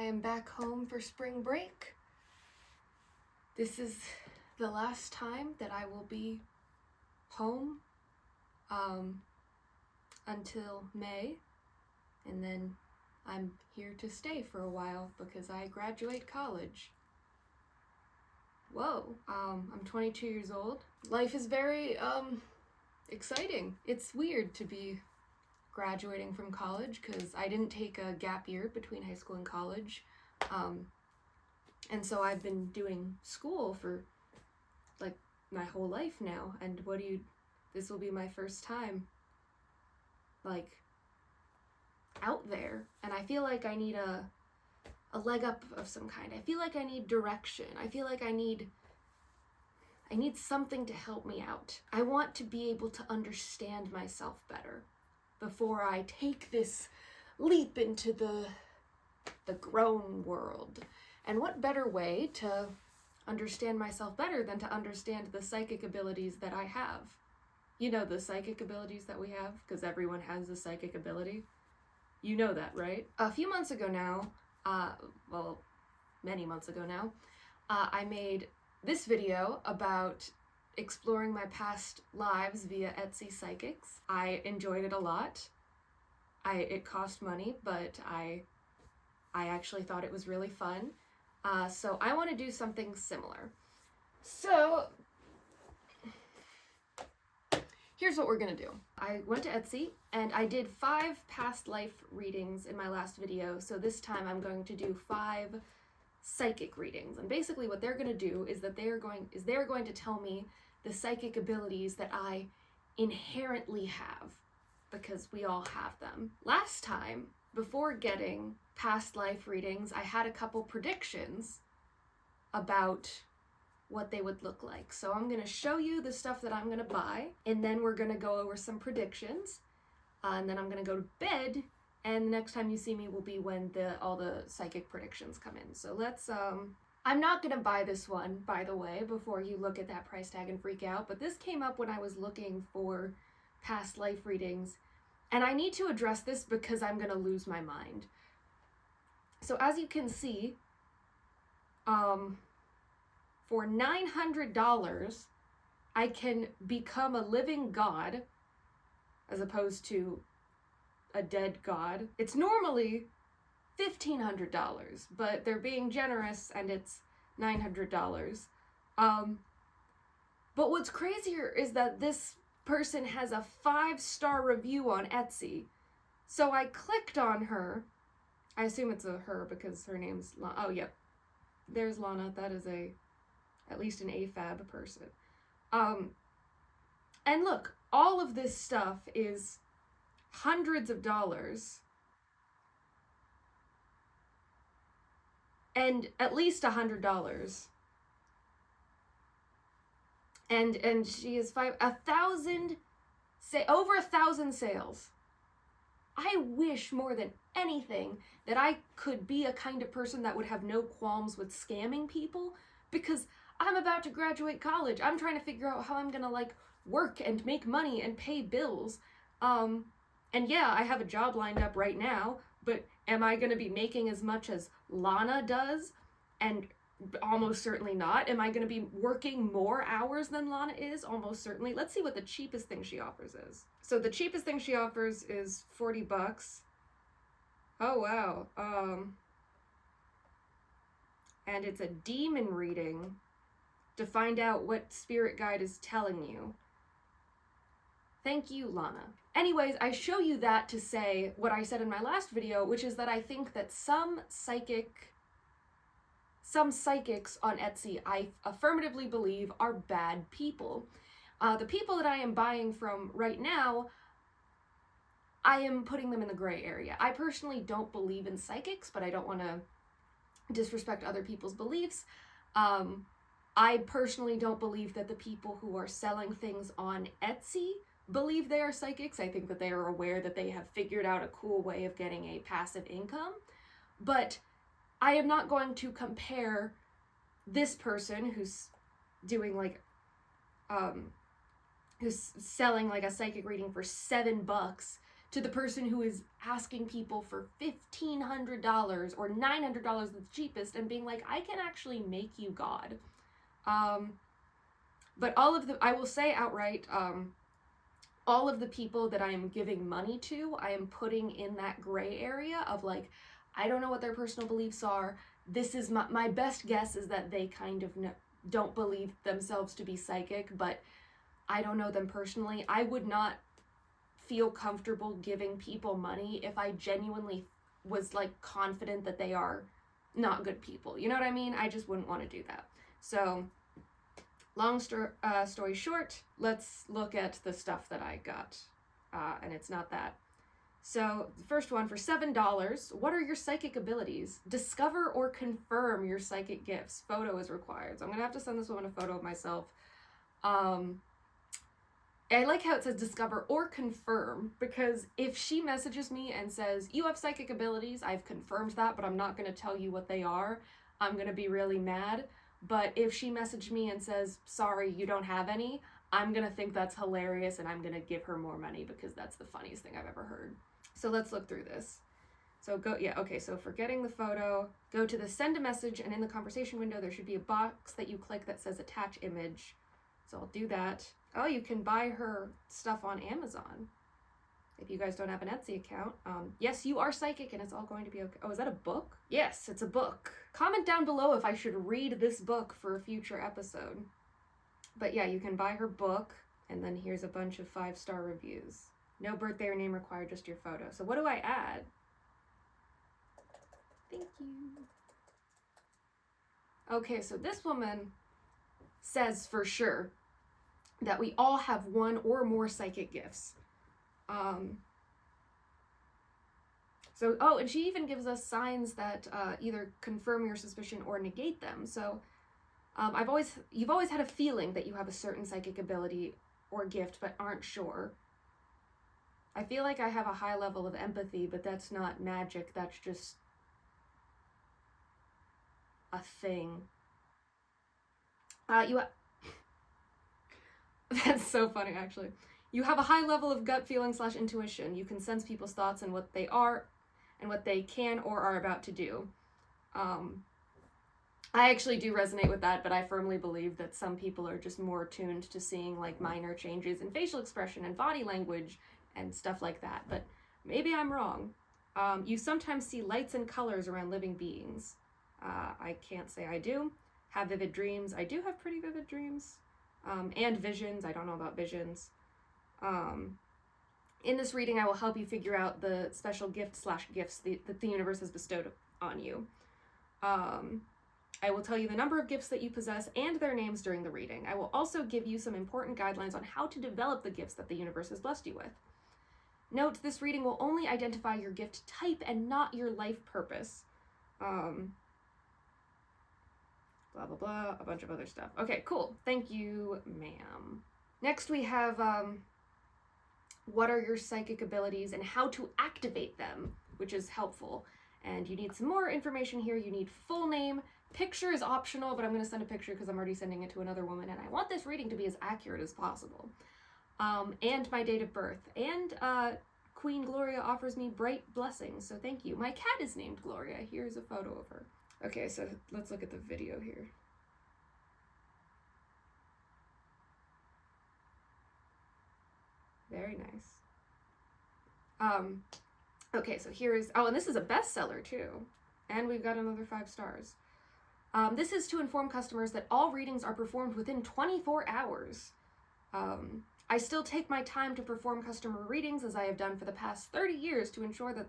I am back home for spring break. This is the last time that I will be home until May, and then I'm here to stay for a while because I graduate college. Whoa, I'm 22 years old. Life is very exciting. It's weird to be graduating from college because I didn't take a gap year between high school and college. And so I've been doing school for like my whole life now, and this will be my first time like out there, and I feel like I need a leg up of some kind. I feel like I need direction. I feel like I need something to help me out. I want to be able to understand myself better before I take this leap into the grown world. And what better way to understand myself better than to understand the psychic abilities that I have? You know, the psychic abilities that we have, because everyone has a psychic ability. You know that, right? A few months ago now, many months ago now, I made this video about exploring my past lives via Etsy Psychics. I enjoyed it a lot. It cost money, but I actually thought it was really fun. So I want to do something similar. So here's what we're gonna do. I went to Etsy and I did 5 past life readings in my last video. So this time I'm going to do 5 psychic readings. And basically what they're gonna do is that they're going to tell me the psychic abilities that I inherently have, because we all have them. Last time, before getting past life readings, I had a couple predictions about what they would look like. So I'm gonna show you the stuff that I'm gonna buy, and then we're gonna go over some predictions, and then I'm gonna go to bed, and the next time you see me will be when all the psychic predictions come in. So let's, I'm not gonna buy this one, by the way, before you look at that price tag and freak out, but this came up when I was looking for past life readings, and I need to address this because I'm gonna lose my mind. So as you can see, for $900, I can become a living god, as opposed to a dead god. It's normally $1,500, but they're being generous and it's $900. But what's crazier is that this person has a 5-star review on Etsy. So I clicked on her. I assume it's a her because her name's Lana. Oh, yep. There's Lana. That is at least an AFAB person. And look, all of this stuff is hundreds of dollars. And at least $100. And she has over 1,000 sales. I wish more than anything that I could be a kind of person that would have no qualms with scamming people, because I'm about to graduate college. I'm trying to figure out how I'm gonna like work and make money and pay bills. And yeah, I have a job lined up right now, but am I gonna be making as much as Lana does? And almost certainly not. Am I gonna be working more hours than Lana is? Almost certainly. Let's see what the cheapest thing she offers is. So the cheapest thing she offers is $40. Oh wow. And it's a demon reading to find out what spirit guide is telling you. Thank you, Lana. Anyways, I show you that to say what I said in my last video, which is that I think that some psychics on Etsy, I affirmatively believe, are bad people. The people that I am buying from right now, I am putting them in the gray area. I personally don't believe in psychics, but I don't want to disrespect other people's beliefs. I personally don't believe that the people who are selling things on Etsy believe they are psychics. I think that they are aware that they have figured out a cool way of getting a passive income. But I am not going to compare this person who's doing like, who's selling like a psychic reading for $7 to the person who is asking people for $1,500 or $900, the cheapest, and being like, I can actually make you God. But I will say outright, all of the people that I am giving money to, I am putting in that gray area of like, I don't know what their personal beliefs are. This is my best guess is that they kind of don't believe themselves to be psychic, but I don't know them personally. I would not feel comfortable giving people money if I genuinely was like confident that they are not good people. You know what I mean? I just wouldn't want to do that. So long story short, let's look at the stuff that I got. And it's not that. So the first one for $7, what are your psychic abilities? Discover or confirm your psychic gifts. Photo is required. So I'm gonna have to send this woman a photo of myself. I like how it says discover or confirm, because if she messages me and says, you have psychic abilities, I've confirmed that, but I'm not going to tell you what they are, I'm going to be really mad. But if she messaged me and says, sorry, you don't have any, I'm going to think that's hilarious and I'm going to give her more money because that's the funniest thing I've ever heard. So let's look through this. So so for getting the photo, go to the send a message, and in the conversation window, there should be a box that you click that says attach image. So I'll do that. Oh, you can buy her stuff on Amazon. If you guys don't have an Etsy account. Yes, you are psychic and it's all going to be okay. Oh, is that a book? Yes, it's a book. Comment down below if I should read this book for a future episode. But yeah, you can buy her book, and then here's a bunch of 5-star reviews. No birthday or name required, just your photo. So what do I add? Thank you. Okay, so this woman says for sure that we all have one or more psychic gifts. And she even gives us signs that either confirm your suspicion or negate them. So you've always had a feeling that you have a certain psychic ability or gift, but aren't sure. I feel like I have a high level of empathy, but that's not magic. That's just a thing. That's so funny, actually. You have a high level of gut feeling / intuition. You can sense people's thoughts and what they are and what they can or are about to do. I actually do resonate with that, but I firmly believe that some people are just more attuned to seeing like minor changes in facial expression and body language and stuff like that. But maybe I'm wrong. You sometimes see lights and colors around living beings. I can't say I do. Have vivid dreams. I do have pretty vivid dreams. And visions. I don't know about visions. In this reading, I will help you figure out the special gift / gifts that the universe has bestowed on you. I will tell you the number of gifts that you possess and their names during the reading. I will also give you some important guidelines on how to develop the gifts that the universe has blessed you with. Note, this reading will only identify your gift type and not your life purpose. Blah, blah, blah, a bunch of other stuff. Okay, cool. Thank you, ma'am. Next we have, what are your psychic abilities and how to activate them, which is helpful. And you need some more information here. You need full name. Picture is optional, but I'm going to send a picture because I'm already sending it to another woman, and I want this reading to be as accurate as possible. And my date of birth. And Queen Gloria offers me bright blessings, so thank you. My cat is named Gloria. Here's a photo of her. Okay, so let's look at the video here. Very nice. Okay, so here's, and this is a bestseller too. And we've got another 5 stars. This is to inform customers that all readings are performed within 24 hours. I still take my time to perform customer readings, as I have done for the past 30 years, to ensure that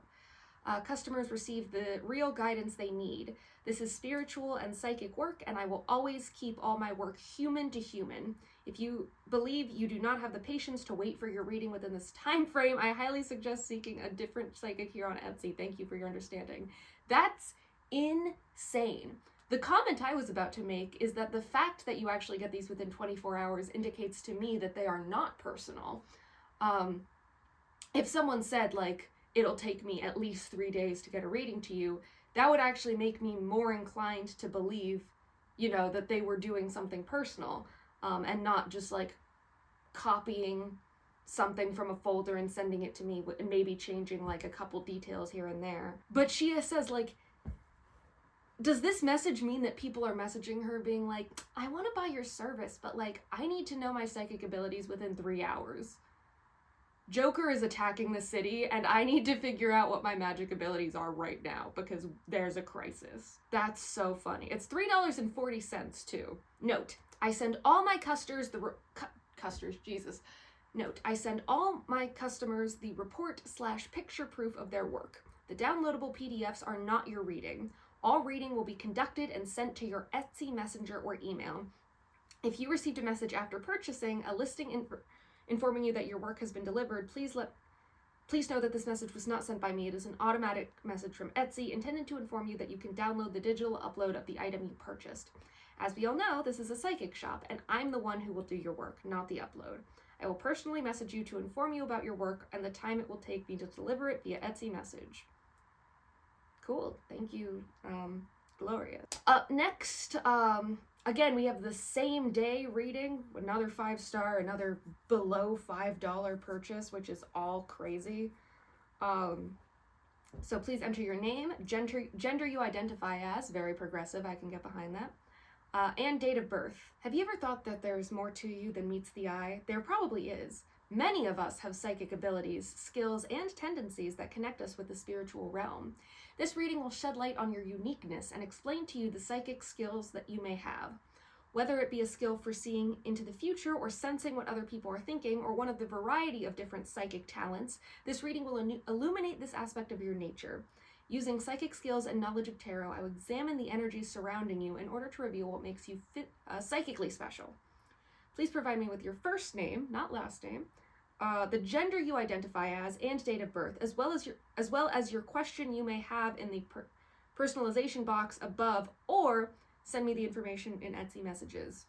customers receive the real guidance they need. This is spiritual and psychic work, and I will always keep all my work human to human. If you believe you do not have the patience to wait for your reading within this time frame, I highly suggest seeking a different psychic here on Etsy. Thank you for your understanding. That's insane. The comment I was about to make is that the fact that you actually get these within 24 hours indicates to me that they are not personal. If someone said, like, it'll take me at least 3 days to get a reading to you, that would actually make me more inclined to believe, you know, that they were doing something personal, and not just like copying something from a folder and sending it to me, and maybe changing like a couple details here and there. But she says, like, does this message mean that people are messaging her being like, I want to buy your service, but like, I need to know my psychic abilities within 3 hours. Joker is attacking the city, and I need to figure out what my magic abilities are right now because there's a crisis. That's so funny. It's $3.40 too. Note, I send all my customers Note, I send all my customers the report/picture proof of their work. The downloadable PDFs are not your reading. All reading will be conducted and sent to your Etsy messenger or email. If you received a message after purchasing a listing informing you that your work has been delivered, please know that this message was not sent by me. It is an automatic message from Etsy intended to inform you that you can download the digital upload of the item you purchased. As we all know, this is a psychic shop, and I'm the one who will do your work, not the upload. I will personally message you to inform you about your work and the time it will take me to deliver it via Etsy message. Cool. Thank you, Gloria. Up next, again, we have the same day reading, another 5-star, another below $5 purchase, which is all crazy. So please enter your name, gender you identify as, very progressive, I can get behind that, and date of birth. Have you ever thought that there's more to you than meets the eye? There probably is. Many of us have psychic abilities, skills, and tendencies that connect us with the spiritual realm. This reading will shed light on your uniqueness and explain to you the psychic skills that you may have. Whether it be a skill for seeing into the future or sensing what other people are thinking, or one of the variety of different psychic talents, this reading will illuminate this aspect of your nature. Using psychic skills and knowledge of tarot, I will examine the energies surrounding you in order to reveal what makes you psychically special. Please provide me with your first name, not last name, the gender you identify as, and date of birth, as well as your question you may have in the personalization box above, or send me the information in Etsy messages.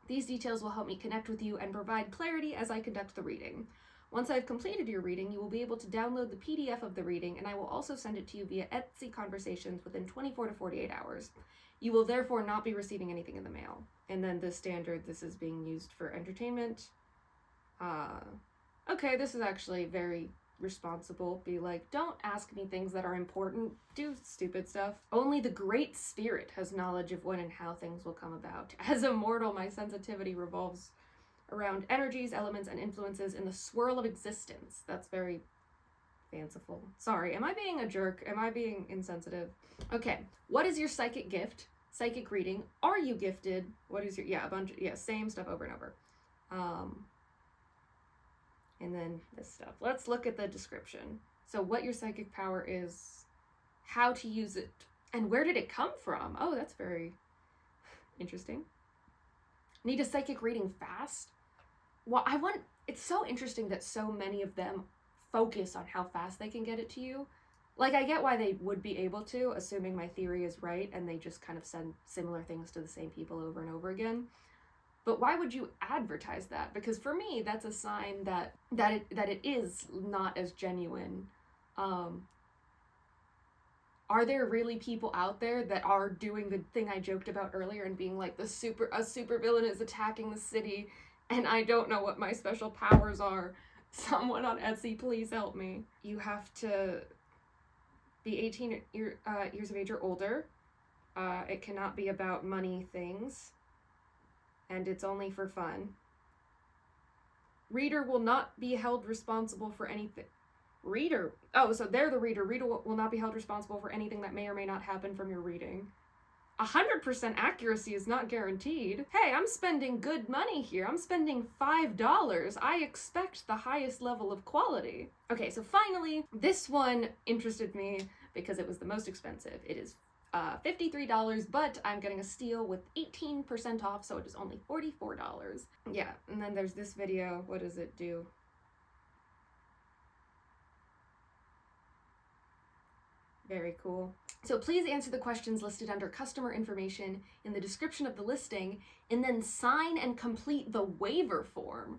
These details will help me connect with you and provide clarity as I conduct the reading. Once I've completed your reading, you will be able to download the PDF of the reading, and I will also send it to you via Etsy Conversations within 24 to 48 hours. You will therefore not be receiving anything in the mail. And then the standard, this is being used for entertainment. Okay, this is actually very responsible. Be like, don't ask me things that are important. Do stupid stuff. Only the Great Spirit has knowledge of when and how things will come about. As a mortal, my sensitivity revolves around energies, elements, and influences in the swirl of existence. That's very fanciful. Sorry, am I being a jerk? Am I being insensitive? Okay, what is your psychic gift? Psychic reading. Are you gifted? What is your, same stuff over and over. And then this stuff. Let's look at the description. So what your psychic power is, how to use it, and where did it come from? Oh, that's very interesting. Need a psychic reading fast? Well, it's so interesting that so many of them focus on how fast they can get it to you. Like, I get why they would be able to, assuming my theory is right, and they just kind of send similar things to the same people over and over again. But why would you advertise that? Because for me, that's a sign that it is not as genuine. Are there really people out there that are doing the thing I joked about earlier and being like, a super villain is attacking the city and I don't know what my special powers are? Someone on Etsy, please help me. You have to be 18 years of age or older. It cannot be about money things. And it's only for fun. Reader will not be held responsible for anything. Reader. Oh, so they're the reader. Reader will not be held responsible for anything that may or may not happen from your reading. 100% accuracy is not guaranteed. Hey, I'm spending good money here. I'm spending $5. I expect the highest level of quality. Okay, so finally, this one interested me because it was the most expensive. It is $53, but I'm getting a steal with 18% off, so it is only $44. Yeah, and then there's this video. What does it do? Very cool. So please answer the questions listed under customer information in the description of the listing, and then sign and complete the waiver form.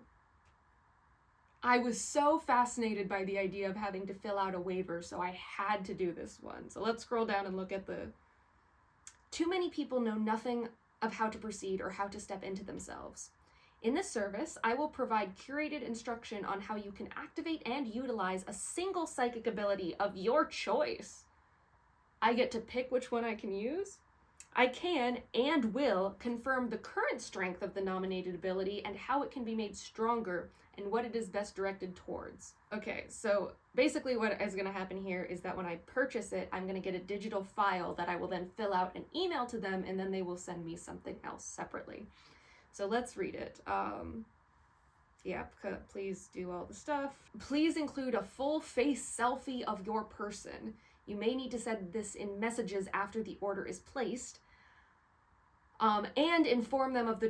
I was so fascinated by the idea of having to fill out a waiver, so I had to do this one. So let's scroll down and look at the... Too many people know nothing of how to proceed or how to step into themselves. In this service, I will provide curated instruction on how you can activate and utilize a single psychic ability of your choice. I get to pick which one I can use. I can and will confirm the current strength of the nominated ability and how it can be made stronger and what it is best directed towards. Okay, so basically what is going to happen here is that when I purchase it, I'm going to get a digital file that I will then fill out and email to them, and then they will send me something else separately. So let's read it. Yeah, please do all the stuff. Please include a full face selfie of your person. You may need to send this in messages after the order is placed. And inform them of the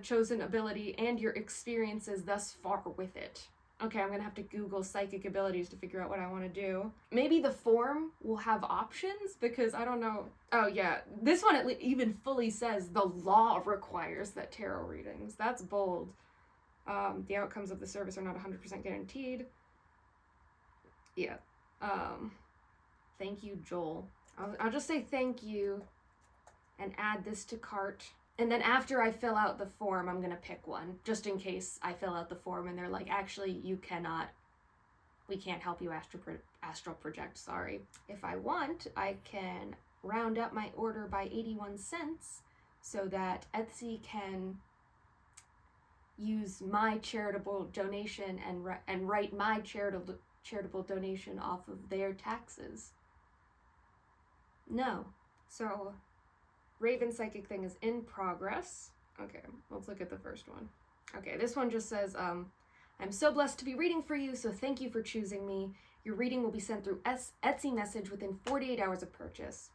chosen ability and your experiences thus far with it. Okay, I'm gonna have to Google psychic abilities to figure out what I want to do. Maybe the form will have options, because I don't know. Oh yeah, this one even fully says the law requires that tarot readings. That's bold. The outcomes of the service are not 100% guaranteed. Yeah. Thank you, Joel. I'll just say thank you and add this to cart. And then after I fill out the form, I'm going to pick one, just in case I fill out the form and they're like, actually, we can't help you astral project, sorry. If I want, I can round up my order by 81 cents so that Etsy can use my charitable donation and write my charitable donation off of their taxes. No. So Raven psychic thing is in progress. Okay, let's look at the first one. Okay, this one just says, I'm so blessed to be reading for you, so thank you for choosing me. Your reading will be sent through Etsy message within 48 hours of purchase.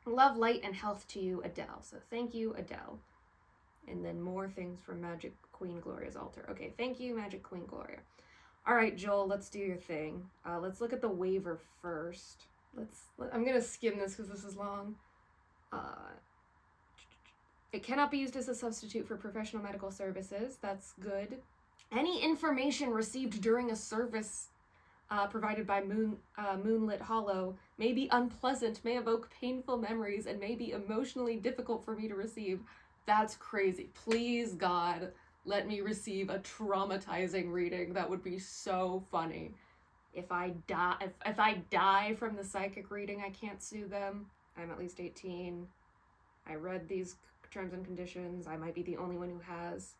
Love, light, and health to you, Adele. So thank you, Adele. And then more things from Magic Queen Gloria's altar. Okay, thank you, Magic Queen Gloria. All right, Joel, let's do your thing. Let's look at the waiver first. I'm gonna skim this because this is long. It cannot be used as a substitute for professional medical services. That's good. Any information received during a service provided by Moonlit Hollow may be unpleasant, may evoke painful memories, and may be emotionally difficult for me to receive. That's crazy. Please, God, let me receive a traumatizing reading. That would be so funny. If I die from the psychic reading, I can't sue them. I'm at least 18. I read these terms and conditions. I might be the only one who has.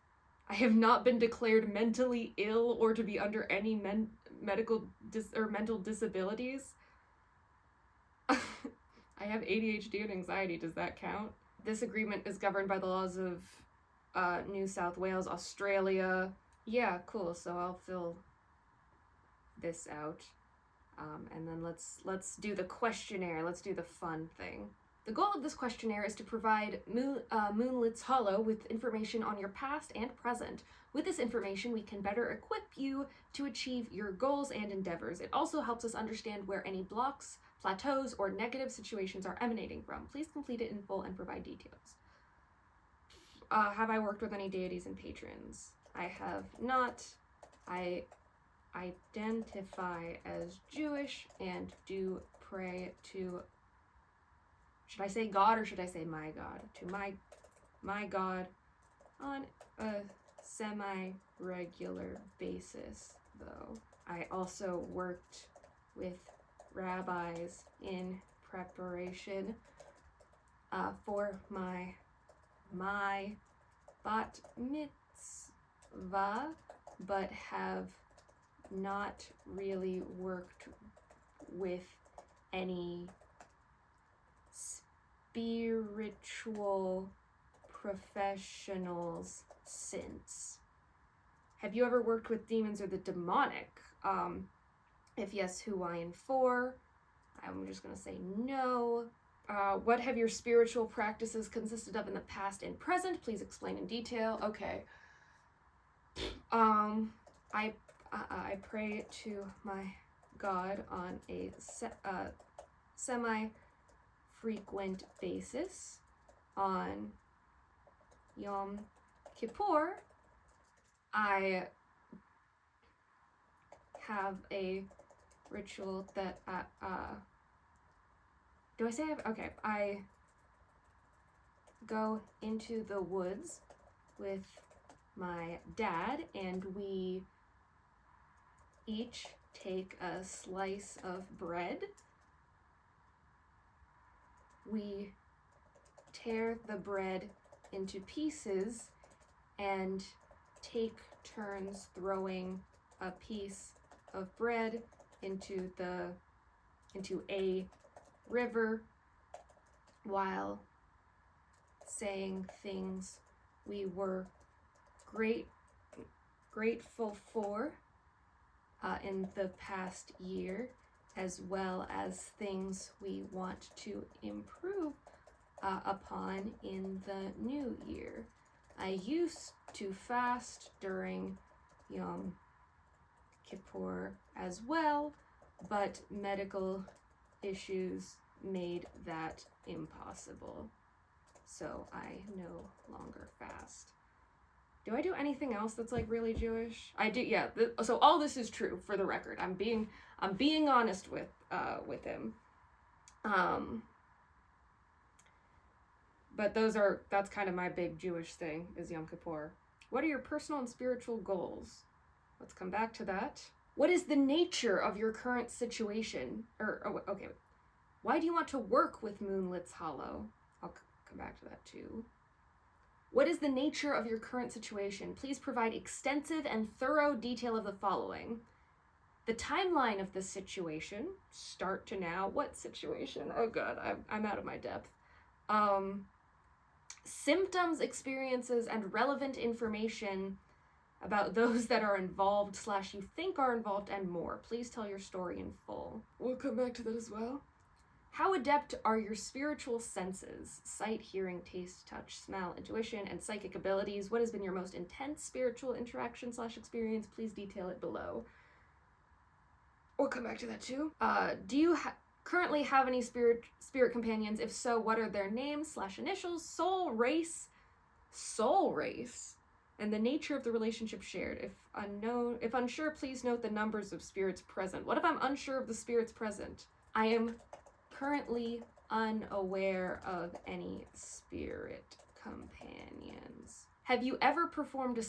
I have not been declared mentally ill or to be under any mental disabilities. I have ADHD and anxiety. Does that count? This agreement is governed by the laws of New South Wales, Australia. Yeah, cool. So I'll fill this out. And then let's do the questionnaire. Let's do the fun thing. The goal of this questionnaire is to provide Moonlit's Hollow with information on your past and present. With this information, we can better equip you to achieve your goals and endeavors. It also helps us understand where any blocks, plateaus, or negative situations are emanating from. Please complete it in full and provide details. Have I worked with any deities and patrons? I have not. I identify as Jewish and do pray to, should I say God or should I say my God? To my God on a semi-regular basis, though. I also worked with rabbis in preparation for my bat mitzvah, but have not really worked with any spiritual professionals since. Have you ever worked with demons or the demonic? If yes, who, why, and for? I'm just gonna say no. What have your spiritual practices consisted of in the past and present? Please explain in detail. Okay. I pray to my God on a semi-frequent basis. On Yom Kippur, I have a ritual that do I say okay, I go into the woods with my dad, and we each take a slice of bread. We tear the bread into pieces and take turns throwing a piece of bread into a river while saying things we were grateful for in the past year, as well as things we want to improve upon in the new year. I used to fast during Yom Kippur as well, but medical issues made that impossible, so I no longer fast. Do I do anything else that's like really Jewish? I do, yeah. So all this is true, for the record. I'm being honest with him. But that's kind of my big Jewish thing, is Yom Kippur. What are your personal and spiritual goals? Let's come back to that. What is the nature of your current situation? Okay. Why do you want to work with Moonlit's Hollow? I'll come back to that too. What is the nature of your current situation? Please provide extensive and thorough detail of the following. The timeline of the situation, start to now. What situation? Oh god, I'm out of my depth. Symptoms, experiences, and relevant information about those that are involved / you think are involved, and more. Please tell your story in full. We'll come back to that as well. How adept are your spiritual senses? Sight, hearing, taste, touch, smell, intuition, and psychic abilities. What has been your most intense spiritual interaction / experience? Please detail it below. We'll come back to that too. Do you currently have any spirit companions? If so, what are their names / initials, soul race, and the nature of the relationship shared? If unsure, please note the numbers of spirits present. What if I'm unsure of the spirits present? I am currently unaware of any spirit companions. Have you ever performed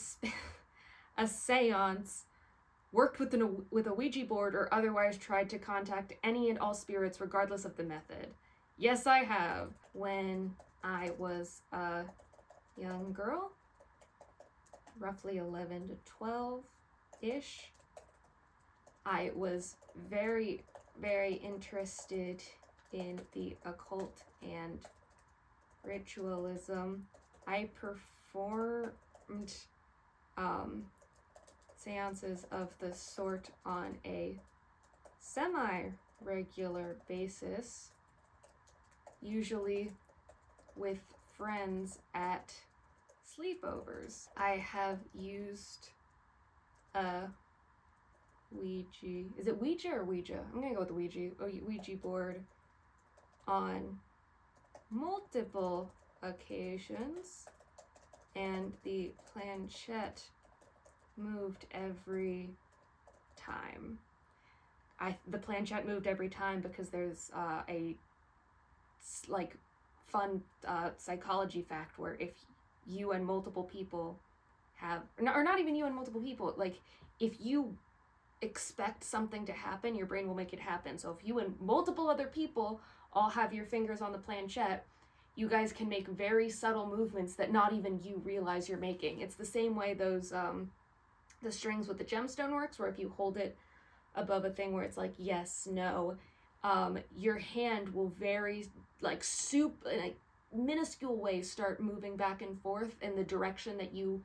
a seance, worked with a Ouija board, or otherwise tried to contact any and all spirits regardless of the method? Yes, I have. When I was a young girl, roughly 11 to 12-ish, I was very, very interested in the occult and ritualism. I performed seances of the sort on a semi-regular basis, usually with friends at sleepovers. I have used a Ouija. Is it Ouija or Ouija? I'm gonna go with the Ouija board on multiple occasions, and the planchette moved every time. The planchette moved every time because there's a fun psychology fact where if you and multiple people have, or not even you and multiple people, like if you expect something to happen, your brain will make it happen. So if you and multiple other people all have your fingers on the planchette, you guys can make very subtle movements that not even you realize you're making. It's the same way those the strings with the gemstone works, where if you hold it above a thing where it's like yes, no, your hand will very in a minuscule way start moving back and forth in the direction that you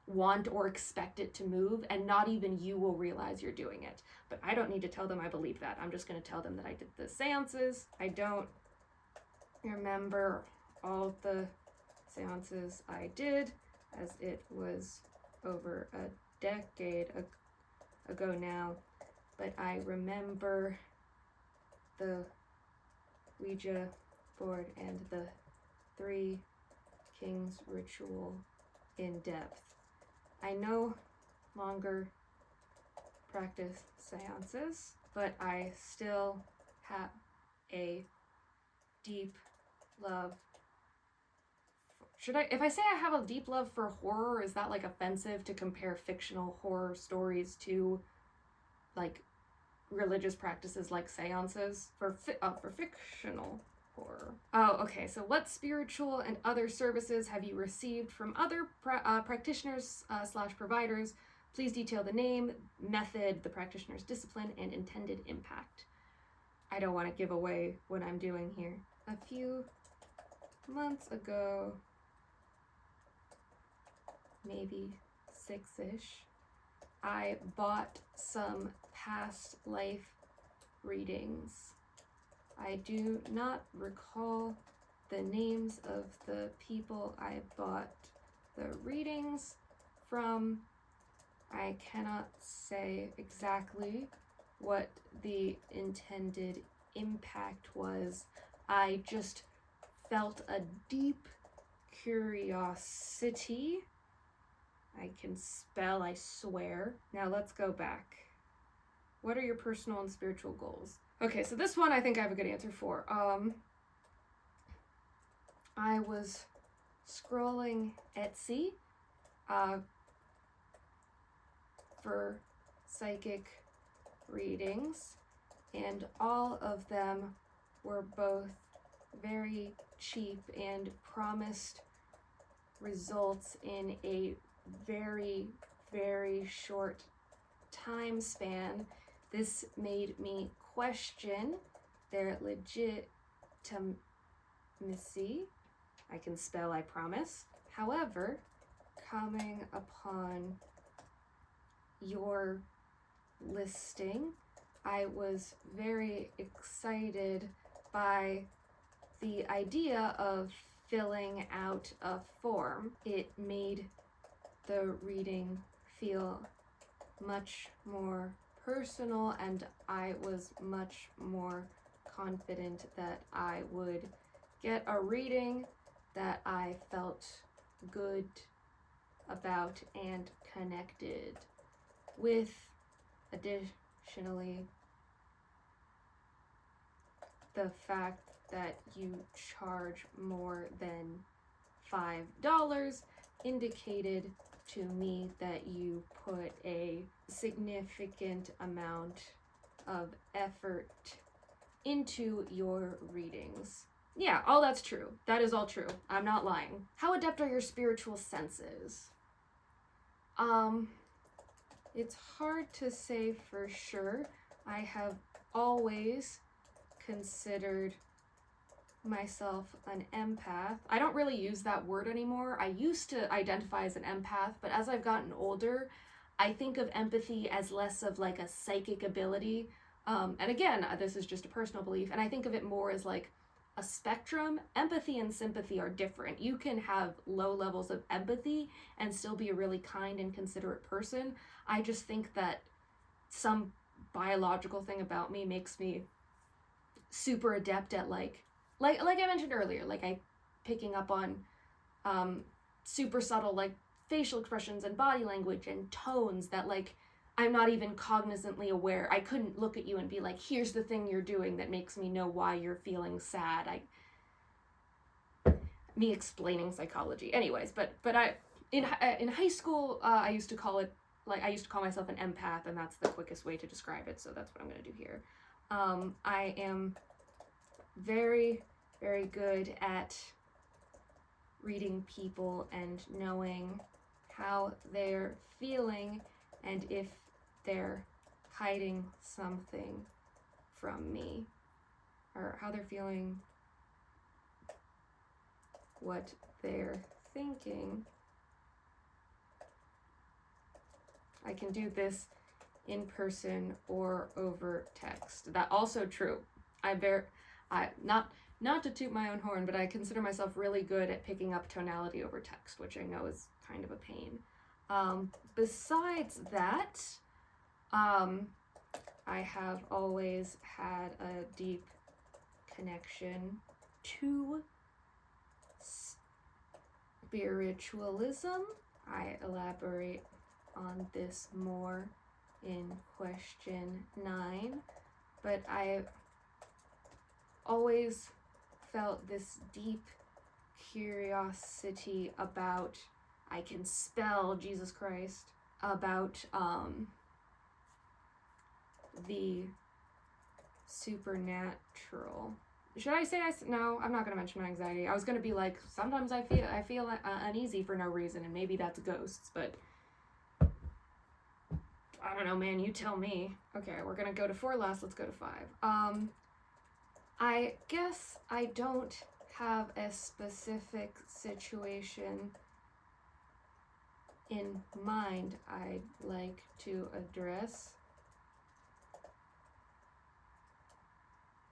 want or expect it to move, and not even you will realize you're doing it. But I don't need to tell them I believe that. I'm just going to tell them that I did the seances. I don't remember all the seances I did, as it was over a decade ago now, but I remember the Ouija board and the Three Kings ritual in depth. I no longer practice seances, but I still have a deep love if I say I have a deep love for horror, is that like offensive to compare fictional horror stories to like religious practices like seances for fictional horror? Oh, okay. So what spiritual and other services have you received from other practitioners slash providers? Please detail the name, method, the practitioner's discipline, and intended impact. I don't want to give away what I'm doing here. A few months ago, maybe 6-ish, I bought some past life readings. I do not recall the names of the people I bought the readings from. I cannot say exactly what the intended impact was. I just felt a deep curiosity. I can spell, I swear. Now let's go back. What are your personal and spiritual goals? Okay, so this one I think I have a good answer for. I was scrolling Etsy for psychic readings, and all of them were both very cheap and promised results in a very, very short time span. This made me question their legitimacy. I can spell, I promise. However, coming upon your listing, I was very excited by the idea of filling out a form. It made the reading feel much more personal, and I was much more confident that I would get a reading that I felt good about and connected with. Additionally, the fact that you charge more than $5 indicated to me that you put a significant amount of effort into your readings. Yeah, all that's true. That is all true. I'm not lying. How adept are your spiritual senses? It's hard to say for sure. I have always considered myself an empath. I don't really use that word anymore. I used to identify as an empath, but as I've gotten older, I think of empathy as less of like a psychic ability. And again, this is just a personal belief, and I think of it more as like a spectrum. Empathy and sympathy are different. You can have low levels of empathy and still be a really kind and considerate person. I just think that some biological thing about me makes me super adept at like I mentioned earlier, like I picking up on super subtle like facial expressions and body language and tones that like I'm not even cognizantly aware. I couldn't look at you and be like, here's the thing you're doing that makes me know why you're feeling sad. Me explaining psychology. Anyways, but I in high school I used to call myself an empath, and that's the quickest way to describe it. So that's what I'm gonna do here. I am very, very good at reading people and knowing how they're feeling and if they're hiding something from me, or how they're feeling, what they're thinking. I can do this in person or over text. That also true. Not to toot my own horn, but I consider myself really good at picking up tonality over text, which I know is kind of a pain. Besides that, I have always had a deep connection to spiritualism. I elaborate on this more in question 9, but I always felt this deep curiosity about, I can spell Jesus Christ, about the supernatural. Should I say no, I'm not gonna mention my anxiety. I was gonna be like, sometimes I feel uneasy for no reason, and maybe that's ghosts, but I don't know, man, you tell me. Okay, we're gonna go to 4 last, let's go to 5. I guess I don't have a specific situation in mind I'd like to address.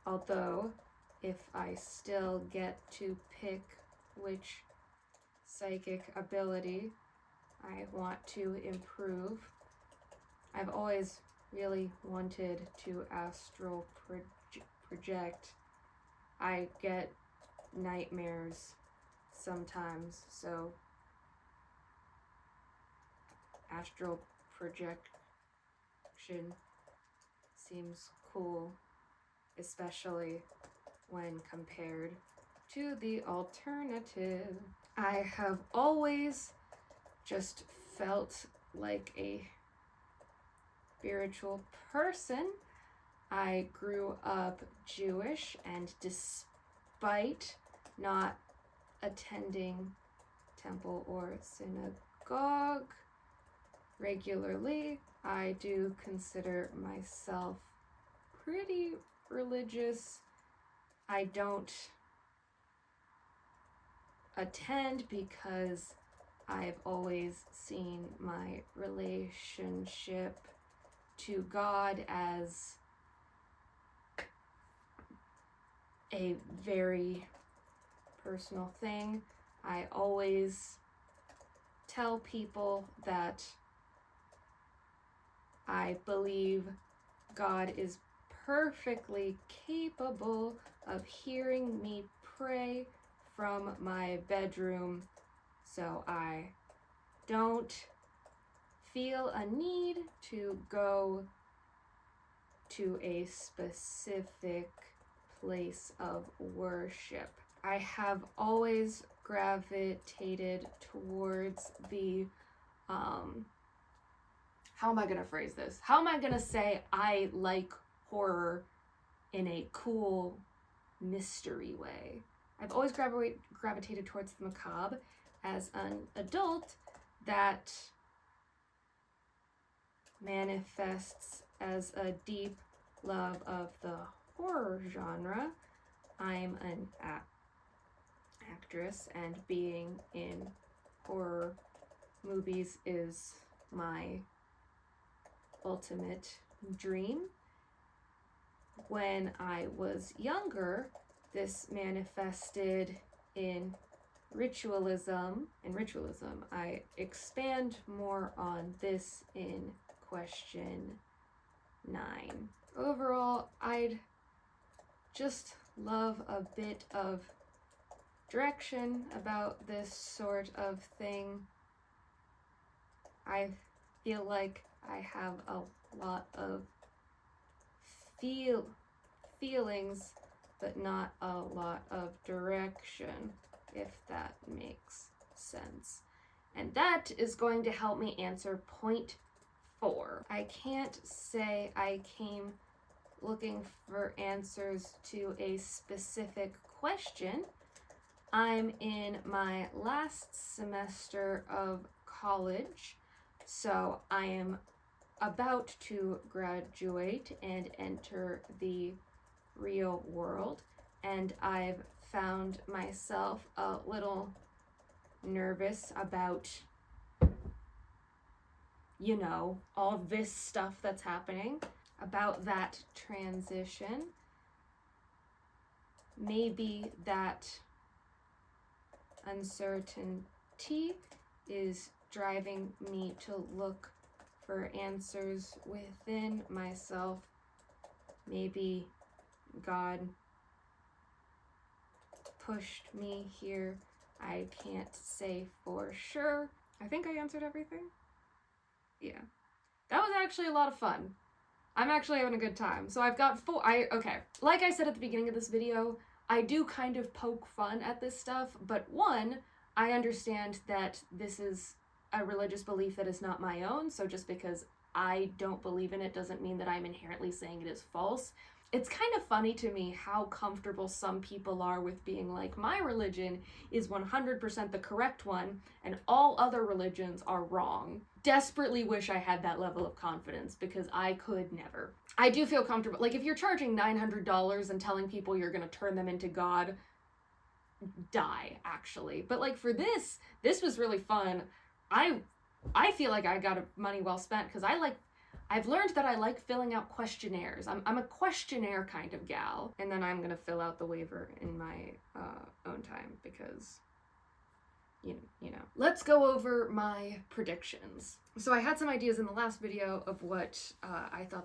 Although, if I still get to pick which psychic ability I want to improve, I've always really wanted to astral project. I get nightmares sometimes, so astral projection seems cool, especially when compared to the alternative. I have always just felt like a spiritual person. I grew up Jewish, and despite not attending temple or synagogue regularly, I do consider myself pretty religious. I don't attend because I've always seen my relationship to God as a very personal thing. I always tell people that I believe God is perfectly capable of hearing me pray from my bedroom, so I don't feel a need to go to a specific place of worship. I have always gravitated towards the, how am I gonna phrase this? How am I gonna say I like horror in a cool, mystery way? I've always gravitated towards the macabre as an adult. That manifests as a deep love of the horror genre. I'm an actress, and being in horror movies is my ultimate dream. When I was younger, this manifested in ritualism. I expand more on this in question 9. Overall, I'd just love a bit of direction about this sort of thing. I feel like I have a lot of feelings, but not a lot of direction, if that makes sense. And that is going to help me answer point 4. I can't say I came looking for answers to a specific question. I'm in my last semester of college, so I am about to graduate and enter the real world, and I've found myself a little nervous about, you know, all this stuff that's happening, about that transition. Maybe that uncertainty is driving me to look for answers within myself. Maybe God pushed me here. I can't say for sure. I think I answered everything. Yeah. That was actually a lot of fun. I'm actually having a good time. So I've got 4. Okay. Like I said at the beginning of this video, I do kind of poke fun at this stuff, but one, I understand that this is a religious belief that is not my own, so just because I don't believe in it doesn't mean that I'm inherently saying it is false. It's kind of funny to me how comfortable some people are with being like, my religion is 100% the correct one, and all other religions are wrong. Desperately wish I had that level of confidence, because I could never. I do feel comfortable. Like, if you're charging $900 and telling people you're gonna turn them into God, die, actually. But like, for this was really fun. I feel like I got money well spent, because I've learned that I like filling out questionnaires. I'm a questionnaire kind of gal. And then I'm gonna fill out the waiver in my own time, because you know. Let's go over my predictions. So I had some ideas in the last video of what I thought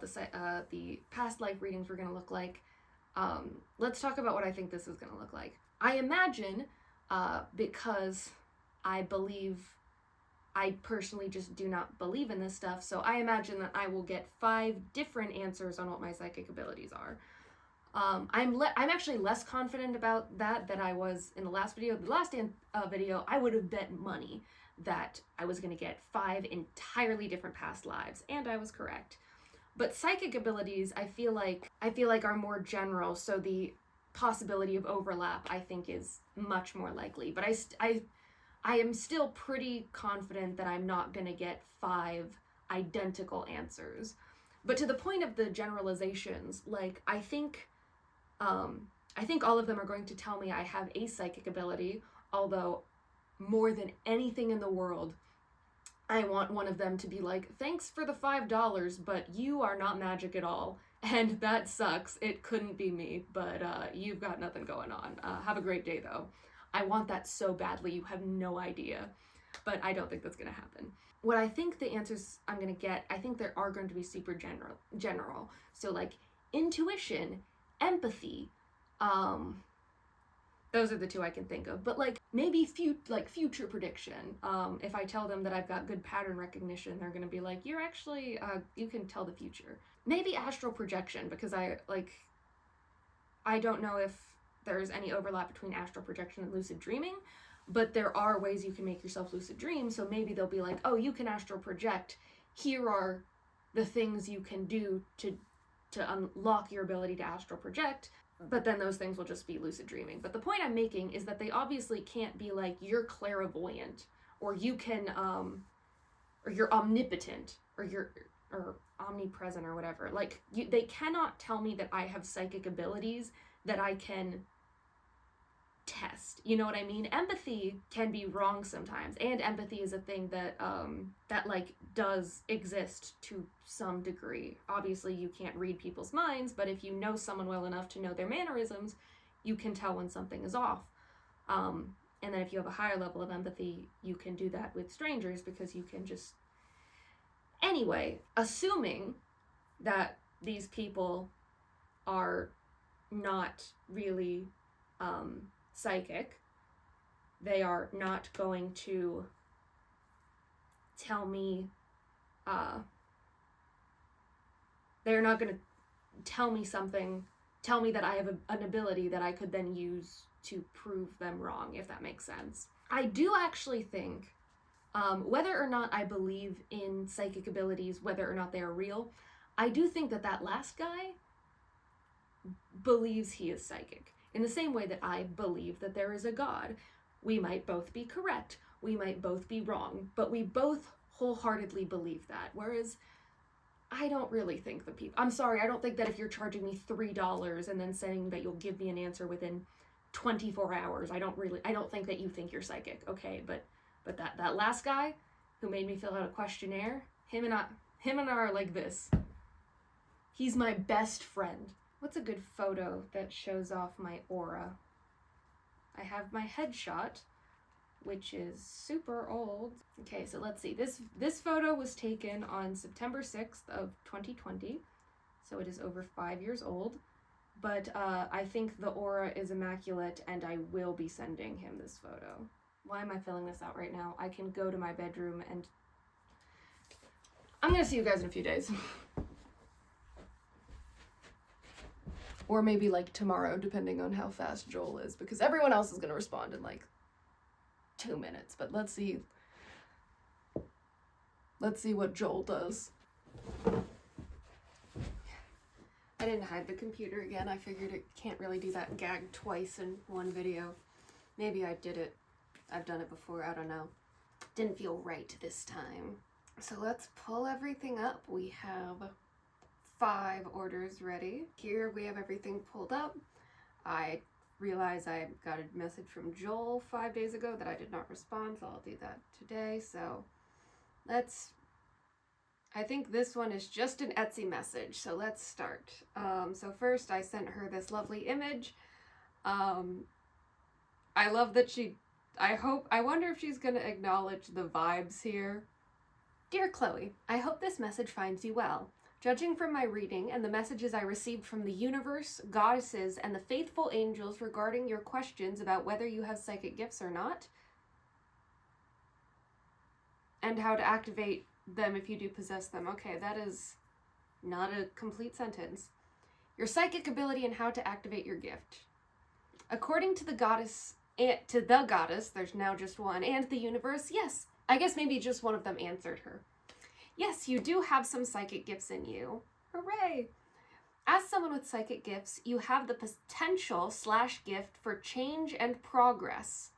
the past life readings were gonna look like. Let's talk about what I think this is gonna look like. I imagine, because I personally just do not believe in this stuff, so I imagine that I will get 5 different answers on what my psychic abilities are. I'm actually less confident about that than I was in the last video. The last video, I would have bet money that I was going to get 5 entirely different past lives, and I was correct. But psychic abilities, I feel like are more general, so the possibility of overlap, I think, is much more likely. But I am still pretty confident that I'm not going to get 5 identical answers. But to the point of the generalizations, like, I think all of them are going to tell me I have a psychic ability, although more than anything in the world, I want one of them to be like, thanks for the $5, but you are not magic at all. And that sucks. It couldn't be me, but you've got nothing going on. Have a great day, though. I want that so badly, you have no idea. But I don't think that's going to happen. What I think the answers I'm going to get, I think there are going to be super general. So, like, intuition, empathy, those are the 2 I can think of. But, like, maybe future prediction. If I tell them that I've got good pattern recognition, they're going to be like, you're actually, you can tell the future. Maybe astral projection, because I don't know if there's any overlap between astral projection and lucid dreaming, but there are ways you can make yourself lucid dream, so maybe they'll be like, oh, you can astral project. Here are the things you can do to unlock your ability to astral project, but then those things will just be lucid dreaming. But the point I'm making is that they obviously can't be like, you're clairvoyant, or you can, or you're omnipotent, or omnipresent, or whatever. Like, they cannot tell me that I have psychic abilities that I can test. You know what I mean? Empathy can be wrong sometimes, and empathy is a thing that like does exist to some degree. Obviously, you can't read people's minds, but if you know someone well enough to know their mannerisms, you can tell when something is off. And then if you have a higher level of empathy, you can do that with strangers, because you can just... Anyway, assuming that these people are not really psychic, they are not going to tell me, they're not going to tell me that I have an ability that I could then use to prove them wrong, if that makes sense. I do actually think, whether or not I believe in psychic abilities, whether or not they are real, I do think that last guy believes he is psychic. In the same way that I believe that there is a God. We might both be correct, we might both be wrong, but we both wholeheartedly believe that. Whereas I don't really think I'm sorry, I don't think that if you're charging me $3 and then saying that you'll give me an answer within 24 hours, I don't think that you think you're psychic, okay? But that last guy who made me fill out a questionnaire, him and I are like this. He's my best friend. What's a good photo that shows off my aura? I have my headshot, which is super old. Okay, so let's see. This photo was taken on September 6th of 2020, so it is over 5 years old. But I think the aura is immaculate, and I will be sending him this photo. Why am I filling this out right now? I can go to my bedroom and... I'm gonna see you guys in a few days. Or maybe like tomorrow, depending on how fast Joel is, because everyone else is going to respond in like 2 minutes. But let's see what Joel does. I didn't hide the computer again. I figured it can't really do that gag twice in one video. Maybe I did it. I've done it before, I don't know. Didn't feel right this time. So let's pull everything up. We have 5 orders ready. Here we have everything pulled up. I realize I got a message from Joel 5 days ago that I did not respond, so I'll do that today. So I think this one is just an Etsy message, so let's start. So first I sent her this lovely image. I love that I wonder if she's gonna acknowledge the vibes here. Dear Chloe, I hope this message finds you well. Judging from my reading and the messages I received from the universe, goddesses, and the faithful angels regarding your questions about whether you have psychic gifts or not, and how to activate them if you do possess them. Okay, that is not a complete sentence. Your psychic ability and how to activate your gift. According to the goddess, there's now just one, and the universe, yes, I guess maybe just one of them answered her. Yes, you do have some psychic gifts in you. Hooray! As someone with psychic gifts, you have the potential/gift for change and progress,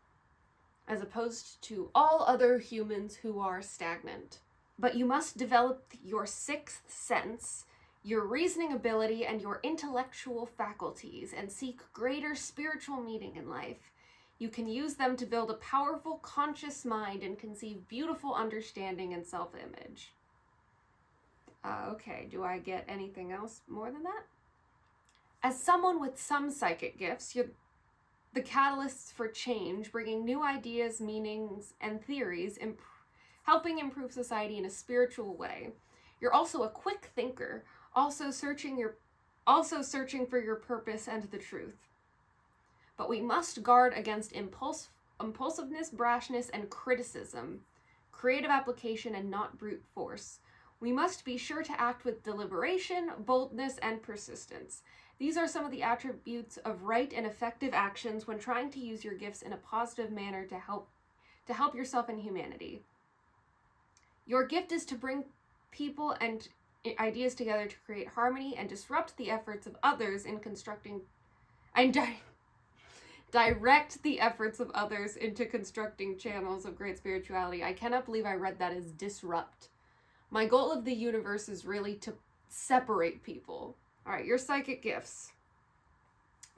as opposed to all other humans who are stagnant. But you must develop your 6th sense, your reasoning ability, and your intellectual faculties, and seek greater spiritual meaning in life. You can use them to build a powerful, conscious mind and conceive beautiful understanding and self-image. Okay, do I get anything else more than that? As someone with some psychic gifts, you're the catalysts for change, bringing new ideas, meanings, and theories, helping improve society in a spiritual way. You're also a quick thinker, also searching for your purpose and the truth. But we must guard against impulsiveness, brashness, and criticism, creative application, and not brute force. We must be sure to act with deliberation, boldness, and persistence. These are some of the attributes of right and effective actions when trying to use your gifts in a positive manner to help yourself and humanity. Your gift is to bring people and ideas together to create harmony and disrupt the efforts of others in constructing and direct the efforts of others into constructing channels of great spirituality. I cannot believe I read that as disrupt. My goal of the universe is really to separate people. All right, your psychic gifts.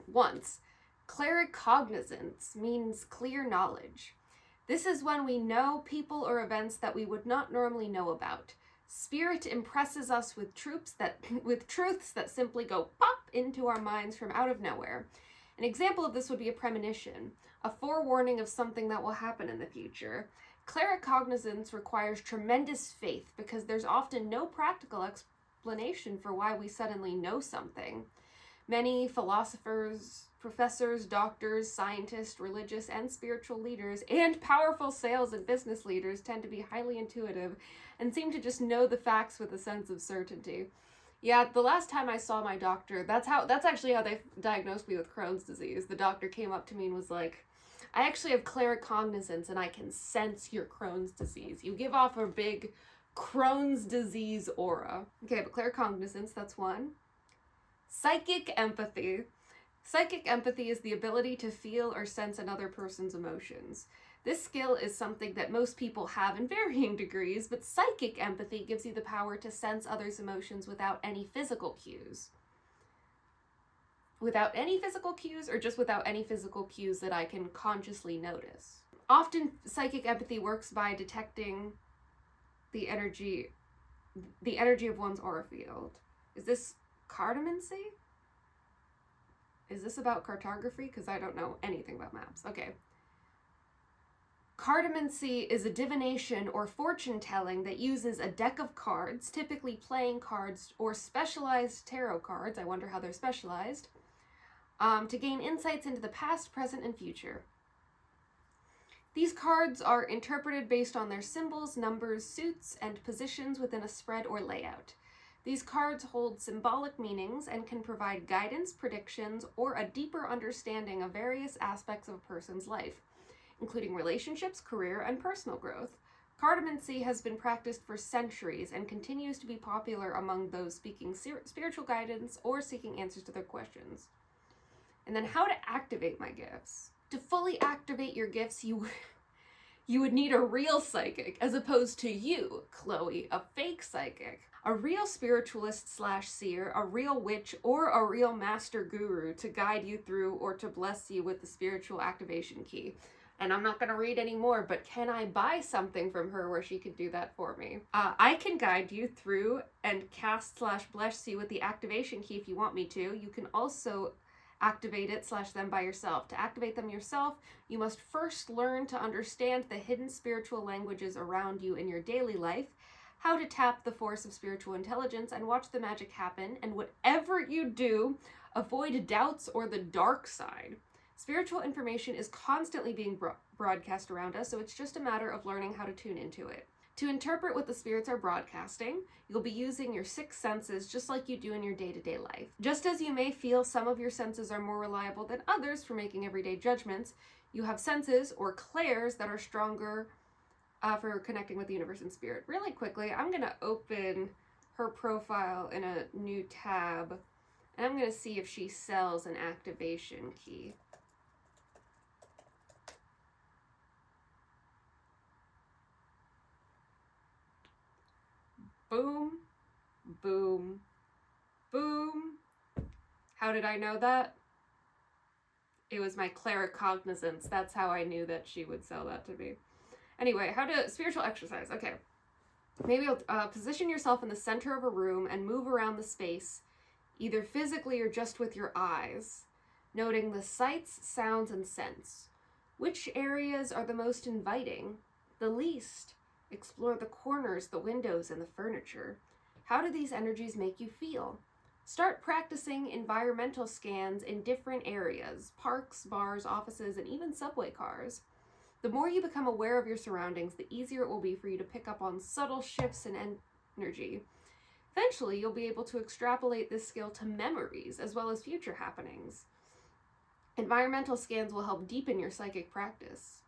Once, claircognizance means clear knowledge. This is when we know people or events that we would not normally know about. Spirit impresses us with truths that simply go pop into our minds from out of nowhere. An example of this would be a premonition, a forewarning of something that will happen in the future. Claircognizance requires tremendous faith because there's often no practical explanation for why we suddenly know something. Many philosophers, professors, doctors, scientists, religious and spiritual leaders, and powerful sales and business leaders tend to be highly intuitive and seem to just know the facts with a sense of certainty. Yeah, the last time I saw my doctor, that's actually how they diagnosed me with Crohn's disease. The doctor came up to me and was like, I actually have claircognizance and I can sense your Crohn's disease. You give off a big Crohn's disease aura. Okay, but claircognizance, that's one. Psychic empathy. Psychic empathy is the ability to feel or sense another person's emotions. This skill is something that most people have in varying degrees, but psychic empathy gives you the power to sense others' emotions without any physical cues. Without any physical cues, or just without any physical cues that I can consciously notice. Often, psychic empathy works by detecting the energy of one's aura field. Is this cartomancy? Is this about cartography? Because I don't know anything about maps. Okay. Cartomancy is a divination or fortune-telling that uses a deck of cards, typically playing cards or specialized tarot cards, I wonder how they're specialized, to gain insights into the past, present, and future. These cards are interpreted based on their symbols, numbers, suits, and positions within a spread or layout. These cards hold symbolic meanings and can provide guidance, predictions, or a deeper understanding of various aspects of a person's life, including relationships, career, and personal growth. Cartomancy has been practiced for centuries and continues to be popular among those seeking spiritual guidance or seeking answers to their questions. And then how to activate my gifts. To fully activate your gifts, you would need a real psychic, as opposed to you, Chloe, a fake psychic. A real spiritualist / seer, a real witch, or a real master guru to guide you through or to bless you with the spiritual activation key. And I'm not going to read any more, but can I buy something from her where she could do that for me? I can guide you through and cast / bless you with the activation key if you want me to. You can also activate it / them by yourself. To activate them yourself, you must first learn to understand the hidden spiritual languages around you in your daily life, how to tap the force of spiritual intelligence and watch the magic happen, and whatever you do, avoid doubts or the dark side. Spiritual information is constantly being broadcast around us, so it's just a matter of learning how to tune into it. To interpret what the spirits are broadcasting, you'll be using your 6 senses just like you do in your day-to-day life. Just as you may feel some of your senses are more reliable than others for making everyday judgments, you have senses, or clairs, that are stronger for connecting with the universe and spirit. Really quickly, I'm going to open her profile in a new tab, and I'm going to see if she sells an activation key. Boom, boom, boom. How did I know that? It was my claircognizance. That's how I knew that she would sell that to me. Anyway, how to spiritual exercise. Okay. Maybe you'll position yourself in the center of a room and move around the space, either physically or just with your eyes, noting the sights, sounds, and scents. Which areas are the most inviting? The least? Explore the corners, the windows, and the furniture. How do these energies make you feel? Start practicing environmental scans in different areas, parks, bars, offices, and even subway cars. The more you become aware of your surroundings, the easier it will be for you to pick up on subtle shifts in energy. Eventually, you'll be able to extrapolate this skill to memories as well as future happenings. Environmental scans will help deepen your psychic practice.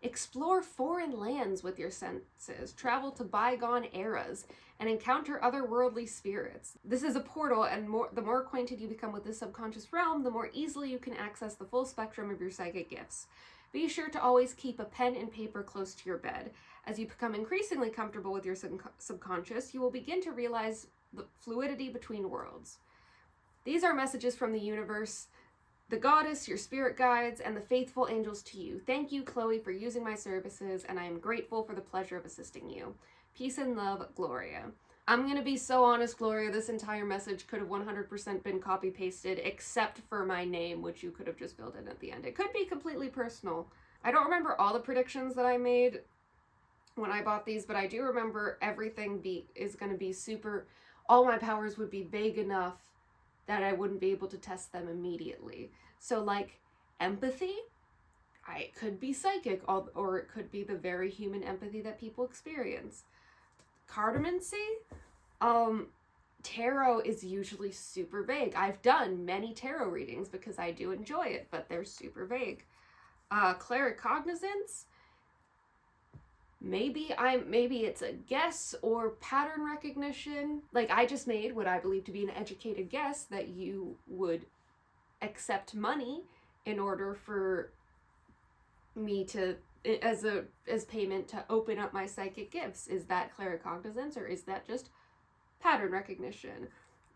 Explore foreign lands with your senses, travel to bygone eras, and encounter otherworldly spirits. This is a portal, and the more acquainted you become with this subconscious realm, the more easily you can access the full spectrum of your psychic gifts. Be sure to always keep a pen and paper close to your bed. As you become increasingly comfortable with your subconscious, you will begin to realize the fluidity between worlds. These are messages from the universe, the goddess, your spirit guides, and the faithful angels to you. Thank you, Chloe, for using my services, and I am grateful for the pleasure of assisting you. Peace and love, Gloria. I'm going to be so honest, Gloria, this entire message could have 100% been copy-pasted, except for my name, which you could have just filled in at the end. It could be completely personal. I don't remember all the predictions that I made when I bought these, but I do remember everything is going to be super... All my powers would be vague enough that I wouldn't be able to test them immediately. So, like, empathy, it could be psychic, or it could be the very human empathy that people experience. Cartomancy, tarot is usually super vague. I've done many tarot readings because I do enjoy it, but they're super vague. Claircognizance, maybe it's a guess or pattern recognition. Like, I just made what I believe to be an educated guess that you would accept money in order for me to, as payment to open up my psychic gifts. Is that claircognizance, or is that just pattern recognition?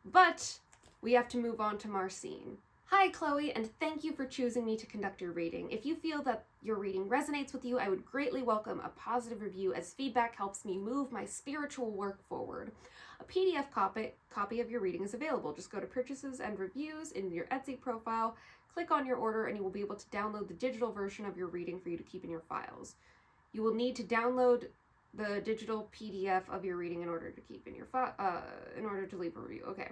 But we have to move on to Marcine. Hi, Chloe, and thank you for choosing me to conduct your reading. If you feel that your reading resonates with you, I would greatly welcome a positive review, as feedback helps me move my spiritual work forward. A PDF copy of your reading is available. Just go to Purchases and Reviews in your Etsy profile, click on your order, and you will be able to download the digital version of your reading for you to keep in your files. You will need to download the digital PDF of your reading in order to keep in your in order to leave a review. Okay.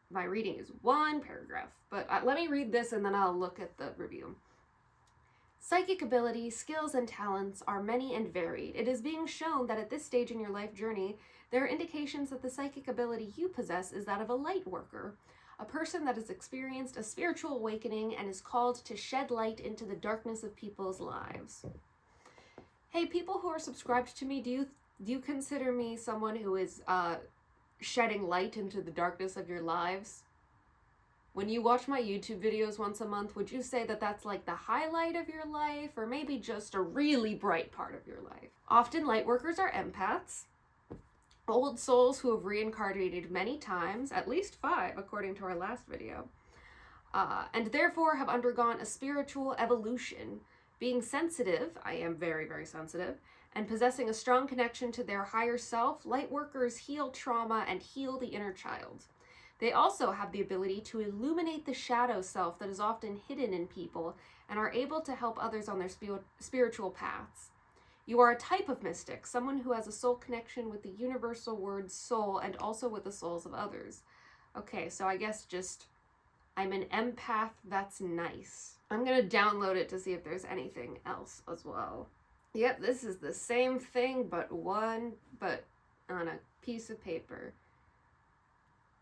My reading is one paragraph, but let me read this and then I'll look at the review. Psychic ability, skills, and talents are many and varied. It is being shown that at this stage in your life journey, there are indications that the psychic ability you possess is that of a light worker, a person that has experienced a spiritual awakening and is called to shed light into the darkness of people's lives. Hey, people who are subscribed to me, do you consider me someone who is shedding light into the darkness of your lives? When you watch my YouTube videos once a month, would you say that that's like the highlight of your life, or maybe just a really bright part of your life? Often lightworkers are empaths, old souls who have reincarnated many times, at least 5 according to our last video, and therefore have undergone a spiritual evolution. Being sensitive, I am very, very sensitive, and possessing a strong connection to their higher self, lightworkers heal trauma and heal the inner child. They also have the ability to illuminate the shadow self that is often hidden in people and are able to help others on their spiritual paths. You are a type of mystic, someone who has a soul connection with the universal word soul and also with the souls of others. Okay, so I guess just I'm an empath. That's nice. I'm gonna download it to see if there's anything else as well. Yep, this is the same thing, but on a piece of paper.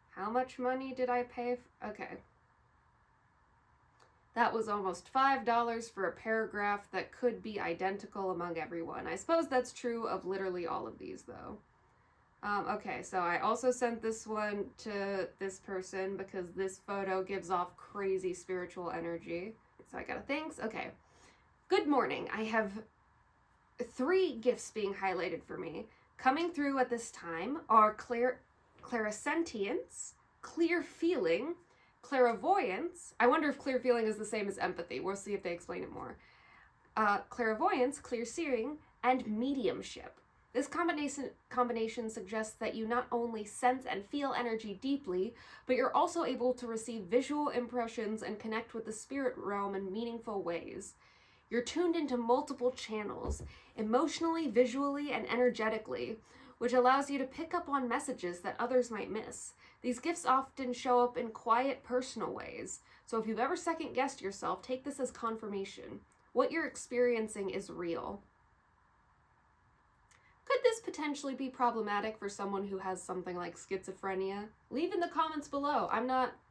How much money did I pay? Okay. That was almost $5 for a paragraph that could be identical among everyone. I suppose that's true of literally all of these, though. Okay, so I also sent this one to this person because this photo gives off crazy spiritual energy. So I got a thanks. Okay. Good morning. I have 3 gifts being highlighted for me. Coming through at this time are clairsentience, clear feeling, clairvoyance. I wonder if clear feeling is the same as empathy. We'll see if they explain it more. Clairvoyance, clear seeing, and mediumship. This combination suggests that you not only sense and feel energy deeply, but you're also able to receive visual impressions and connect with the spirit realm in meaningful ways. You're tuned into multiple channels, emotionally, visually, and energetically, which allows you to pick up on messages that others might miss. These gifts often show up in quiet, personal ways. So if you've ever second-guessed yourself, take this as confirmation. What you're experiencing is real. Could this potentially be problematic for someone who has something like schizophrenia? Leave in the comments below.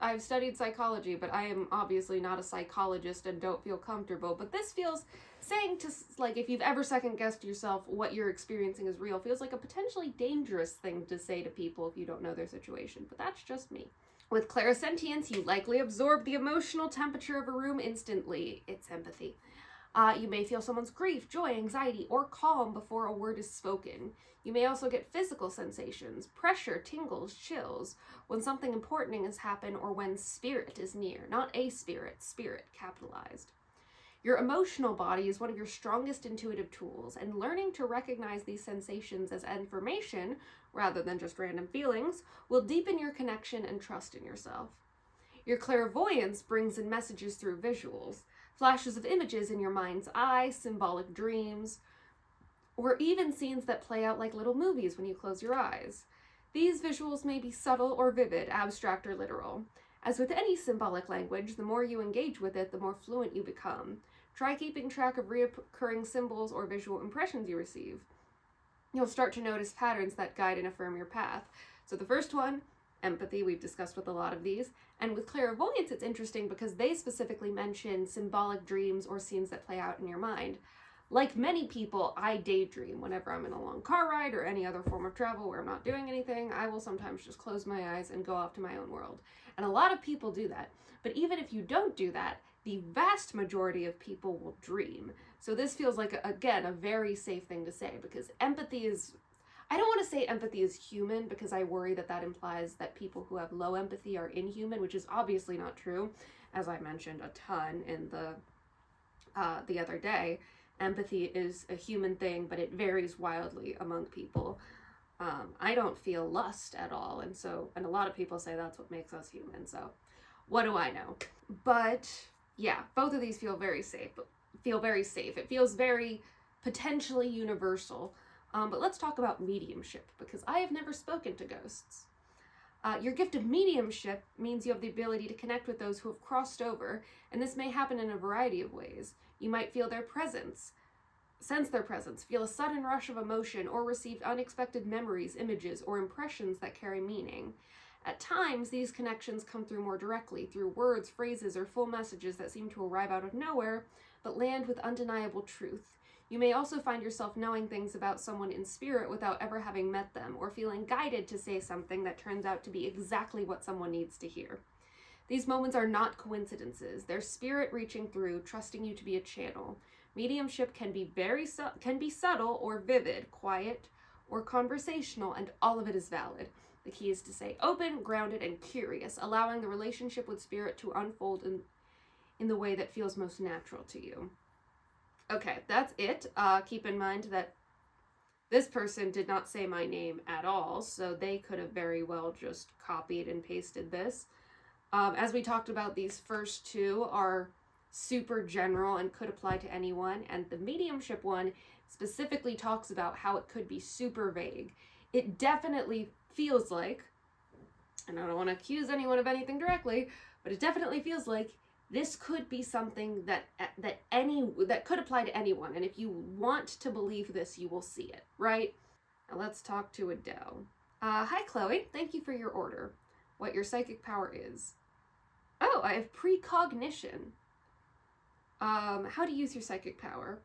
I've studied psychology, but I am obviously not a psychologist and don't feel comfortable. But this feels, saying to, like, if you've ever second-guessed yourself, what you're experiencing is real, feels like a potentially dangerous thing to say to people if you don't know their situation. But that's just me. With clairsentience, you likely absorb the emotional temperature of a room instantly. It's empathy. You may feel someone's grief, joy, anxiety, or calm before a word is spoken. You may also get physical sensations, pressure, tingles, chills, when something important has happened or when spirit is near. Not a spirit, spirit capitalized. Your emotional body is one of your strongest intuitive tools, and learning to recognize these sensations as information, rather than just random feelings, will deepen your connection and trust in yourself. Your clairvoyance brings in messages through visuals, flashes of images in your mind's eye, symbolic dreams, or even scenes that play out like little movies when you close your eyes. These visuals may be subtle or vivid, abstract or literal. As with any symbolic language, the more you engage with it, the more fluent you become. Try keeping track of recurring symbols or visual impressions you receive. You'll start to notice patterns that guide and affirm your path. So the first one, empathy, we've discussed with a lot of these. And with clairvoyance, it's interesting because they specifically mention symbolic dreams or scenes that play out in your mind. Like many people, I daydream whenever I'm in a long car ride or any other form of travel where I'm not doing anything. I will sometimes just close my eyes and go off to my own world. And a lot of people do that. But even if you don't do that, the vast majority of people will dream. So this feels like, again, a very safe thing to say, because empathy is, I don't want to say empathy is human because I worry that that implies that people who have low empathy are inhuman, which is obviously not true. As I mentioned a ton in the other day, empathy is a human thing, but it varies wildly among people. I don't feel lust at all, and a lot of people say that's what makes us human, so what do I know? But yeah, both of these feel very safe. It feels very potentially universal. But let's talk about mediumship, because I have never spoken to ghosts. Your gift of mediumship means you have the ability to connect with those who have crossed over, and this may happen in a variety of ways. You might feel their presence, sense their presence, feel a sudden rush of emotion, or receive unexpected memories, images, or impressions that carry meaning. At times, these connections come through more directly, through words, phrases, or full messages that seem to arrive out of nowhere, but land with undeniable truth. You may also find yourself knowing things about someone in spirit without ever having met them, or feeling guided to say something that turns out to be exactly what someone needs to hear. These moments are not coincidences. They're spirit reaching through, trusting you to be a channel. Mediumship can be subtle or vivid, quiet or conversational, and all of it is valid. The key is to stay open, grounded, and curious, allowing the relationship with spirit to unfold in the way that feels most natural to you. Okay, that's it. Keep in mind that this person did not say my name at all, so they could have very well just copied and pasted this. As we talked about, these first two are super general and could apply to anyone, and the mediumship one specifically talks about how it could be super vague. It definitely feels like, and I don't want to accuse anyone of anything directly, but it definitely feels like this could be something that could apply to anyone, and if you want to believe this, you will see it, right? Now let's talk to Adele. Hi Chloe, thank you for your order. What your psychic power is. Oh, I have precognition. How to use your psychic power.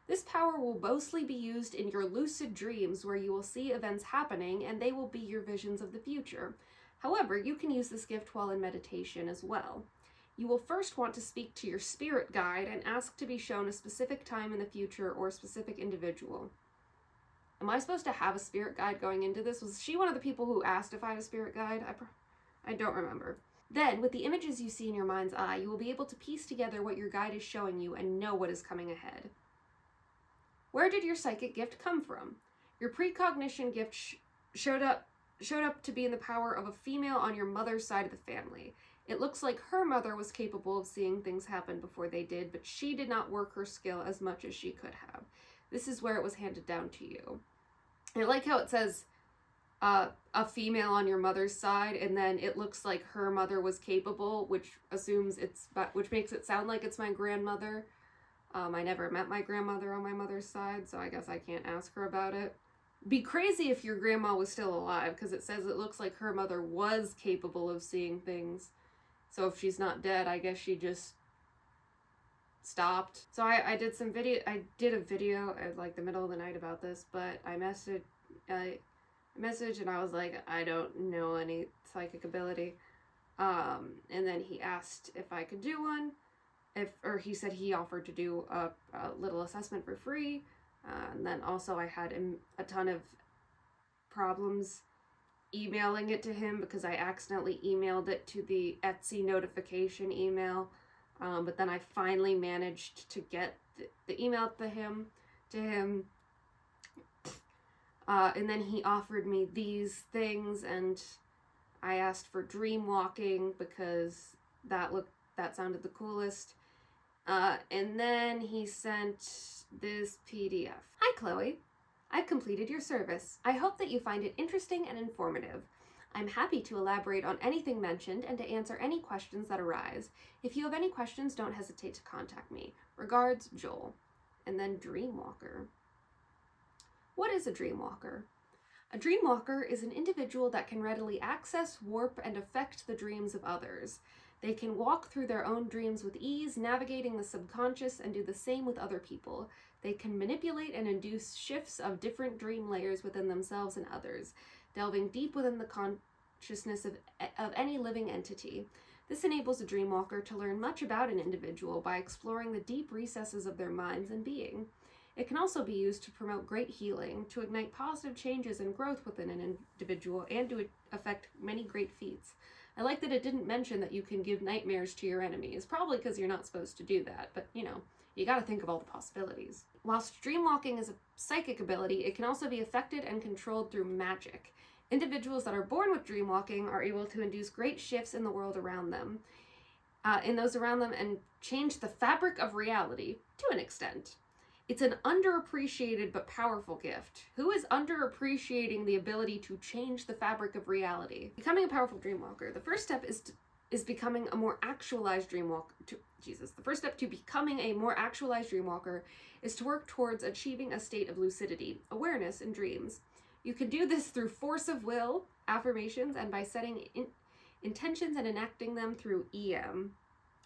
This power will mostly be used in your lucid dreams, where you will see events happening and they will be your visions of the future. However, you can use this gift while in meditation as well. You will first want to speak to your spirit guide and ask to be shown a specific time in the future or a specific individual. Am I supposed to have a spirit guide going into this? Was she one of the people who asked if I had a spirit guide? I don't remember. Then, with the images you see in your mind's eye, you will be able to piece together what your guide is showing you and know what is coming ahead. Where did your psychic gift come from? Your precognition gift showed up to be in the power of a female on your mother's side of the family. It looks like her mother was capable of seeing things happen before they did, but she did not work her skill as much as she could have. This is where it was handed down to you. I like how it says a female on your mother's side, and then it looks like her mother was capable, which makes it sound like it's my grandmother. I never met my grandmother on my mother's side, so I guess I can't ask her about it. Be crazy if your grandma was still alive, because it says it looks like her mother was capable of seeing things. So if she's not dead, I guess she just stopped. So I did a video at like the middle of the night about this, but I messaged and I was like, I don't know any psychic ability. And then he asked if I could do one. He said he offered to do a little assessment for free. And then also I had a ton of problems emailing it to him because I accidentally emailed it to the Etsy notification email. But then I finally managed to get the email to him. And then he offered me these things, and I asked for dream walking because that sounded the coolest. And then he sent this PDF. Hi, Chloe. I've completed your service. I hope that you find it interesting and informative. I'm happy to elaborate on anything mentioned and to answer any questions that arise. If you have any questions, don't hesitate to contact me. Regards, Joel. And then Dreamwalker. What is a Dreamwalker? A Dreamwalker is an individual that can readily access, warp, and affect the dreams of others. They can walk through their own dreams with ease, navigating the subconscious, and do the same with other people. They can manipulate and induce shifts of different dream layers within themselves and others, delving deep within the consciousness of any living entity. This enables a Dreamwalker to learn much about an individual by exploring the deep recesses of their minds and being. It can also be used to promote great healing, to ignite positive changes and growth within an individual, and to effect many great feats. I like that it didn't mention that you can give nightmares to your enemies, probably because you're not supposed to do that, but you gotta think of all the possibilities. Whilst dreamwalking is a psychic ability, it can also be affected and controlled through magic. Individuals that are born with dreamwalking are able to induce great shifts in the world around them, and change the fabric of reality to an extent. It's an underappreciated but powerful gift. Who is underappreciating the ability to change the fabric of reality? Becoming a powerful dreamwalker. The first step is becoming a more actualized dreamwalker. The first step to becoming a more actualized dreamwalker is to work towards achieving a state of lucidity, awareness in dreams. You can do this through force of will, affirmations, and by setting intentions and enacting them through EM.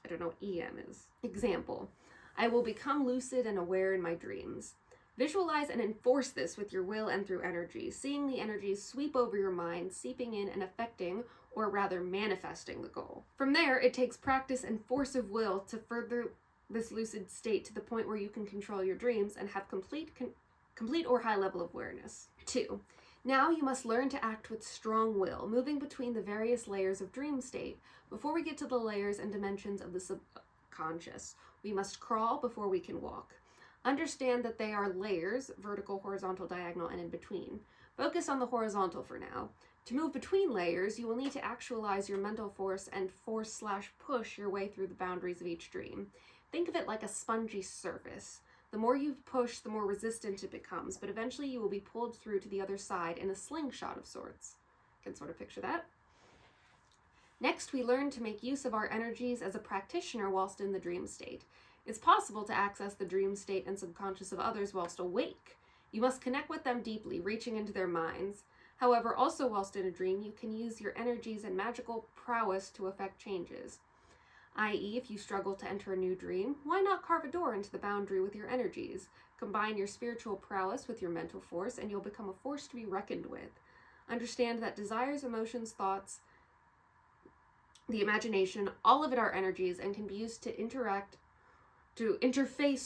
I don't know what EM is. Example. I will become lucid and aware in my dreams. Visualize and enforce this with your will and through energy, seeing the energies sweep over your mind, seeping in and affecting, or rather manifesting the goal. From there, it takes practice and force of will to further this lucid state to the point where you can control your dreams and have complete or high level of awareness. 2. Now you must learn to act with strong will, moving between the various layers of dream state. Before we get to the layers and dimensions of the subconscious, we must crawl before we can walk. Understand that they are layers, vertical, horizontal, diagonal, and in between. Focus on the horizontal for now. To move between layers, you will need to actualize your mental force and force/push your way through the boundaries of each dream. Think of it like a spongy surface. The more you push, the more resistant it becomes, but eventually you will be pulled through to the other side in a slingshot of sorts. You can sort of picture that. Next, we learn to make use of our energies as a practitioner whilst in the dream state. It's possible to access the dream state and subconscious of others whilst awake. You must connect with them deeply, reaching into their minds. However, also whilst in a dream, you can use your energies and magical prowess to effect changes. I.e., if you struggle to enter a new dream, why not carve a door into the boundary with your energies? Combine your spiritual prowess with your mental force, and you'll become a force to be reckoned with. Understand that desires, emotions, thoughts, the imagination, all of it are energies and can be used to interface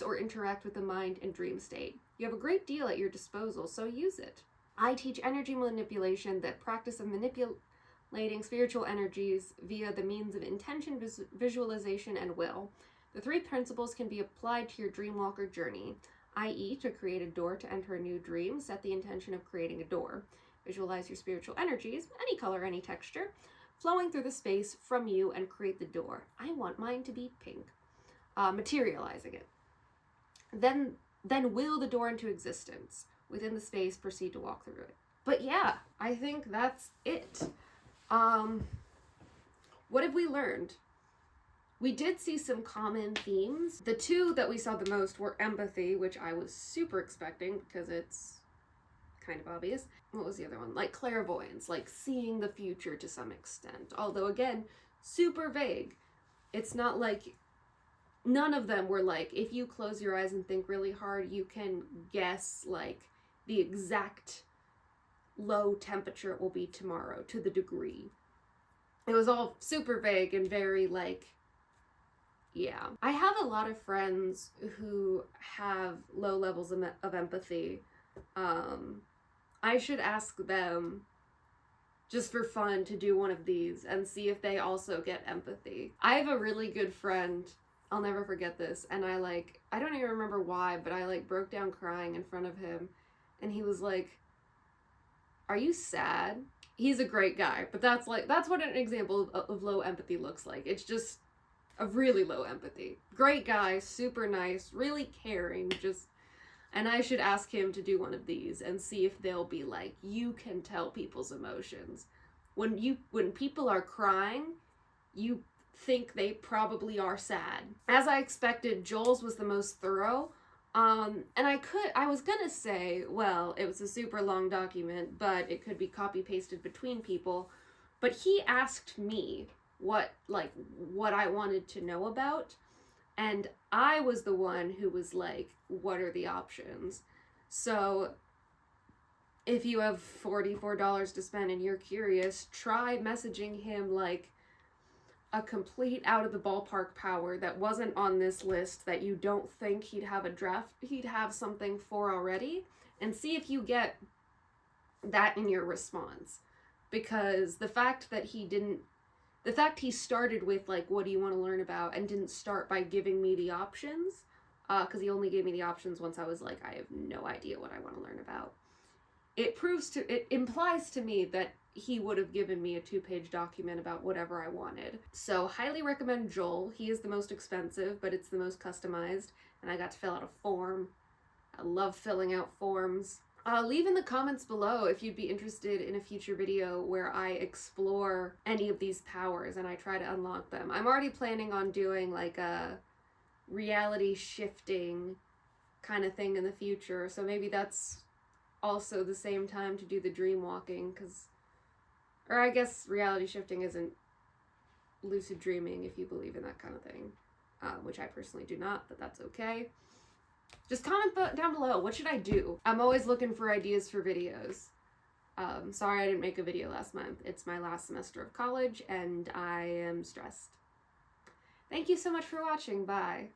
or interact with the mind and dream state. You have a great deal at your disposal, so use it. I teach energy manipulation, the practice of manipulating spiritual energies via the means of intention, visualization, and will. The 3 principles can be applied to your dreamwalker journey, i.e., to create a door to enter a new dream, set the intention of creating a door. Visualize your spiritual energies, any color, any texture, flowing through the space from you and create the door. I want mine to be pink. Materializing it. Then will the door into existence. Within the space, proceed to walk through it. But yeah, I think that's it. What have we learned? We did see some common themes. The 2 that we saw the most were empathy, which I was super expecting because it's kind of obvious. What was the other one? Like clairvoyance, like seeing the future to some extent. Although again, super vague. It's not like, none of them were like, if you close your eyes and think really hard, you can guess like the exact low temperature it will be tomorrow to the degree. It was all super vague and very like, yeah. I have a lot of friends who have low levels of empathy. I should ask them just for fun to do one of these and see if they also get empathy. I have a really good friend, I'll never forget this, and I don't even remember why, but I broke down crying in front of him, and he was like, "Are you sad?" He's a great guy, but that's what an example of low empathy looks like. It's just a really low empathy. Great guy, super nice, really caring, and I should ask him to do one of these and see if they'll be like, you can tell people's emotions. When people are crying, you think they probably are sad. As I expected, Joel's was the most thorough. And I was gonna say, well, it was a super long document, but it could be copy pasted between people. But he asked me what I wanted to know about. And I was the one who was like, what are the options? So if you have $44 to spend and you're curious, try messaging him like a complete out of the ballpark power that wasn't on this list that you don't think he'd have something for already, and see if you get that in your response. Because the fact he started with like, what do you want to learn about, and didn't start by giving me the options, because he only gave me the options once I was like, I have no idea what I want to learn about. It implies to me that he would have given me a 2-page document about whatever I wanted. So highly recommend Joel. He is the most expensive, but it's the most customized, and I got to fill out a form I love filling out forms. Leave in the comments below if you'd be interested in a future video where I explore any of these powers and I try to unlock them. I'm already planning on doing like a reality shifting kind of thing in the future, so maybe that's also the same time to do the dream walking, or I guess reality shifting isn't lucid dreaming if you believe in that kind of thing, which I personally do not, but that's okay. Just comment down below, what should I do? I'm always looking for ideas for videos. Sorry I didn't make a video last month. It's my last semester of college and I am stressed. Thank you so much for watching. Bye.